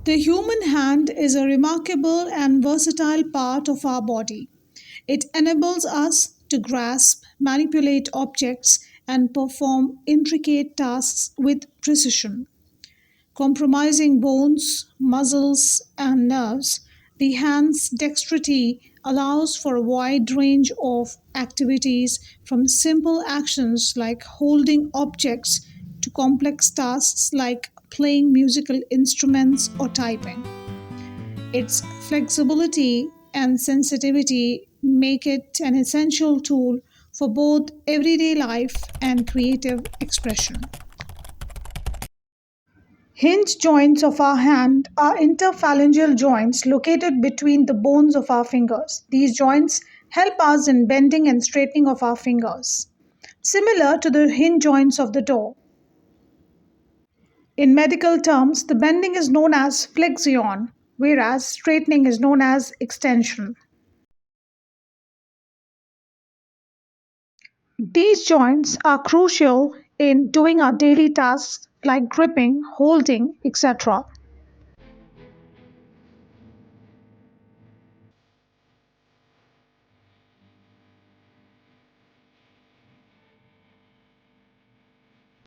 The human hand is a remarkable and versatile part of our body. It enables us to grasp, manipulate objects, and perform intricate tasks with precision. Compromising bones, muscles, and nerves, the hand's dexterity allows for a wide range of activities from simple actions like holding objects to complex tasks like playing musical instruments or typing. Its flexibility and sensitivity make it an essential tool for both everyday life and creative expression. Hinge joints of our hand are interphalangeal joints located between the bones of our fingers. These joints help us in bending and straightening of our fingers, similar to the hinge joints of the door. In medical terms, the bending is known as flexion, whereas straightening is known as extension. These joints are crucial in doing our daily tasks like gripping, holding, etc.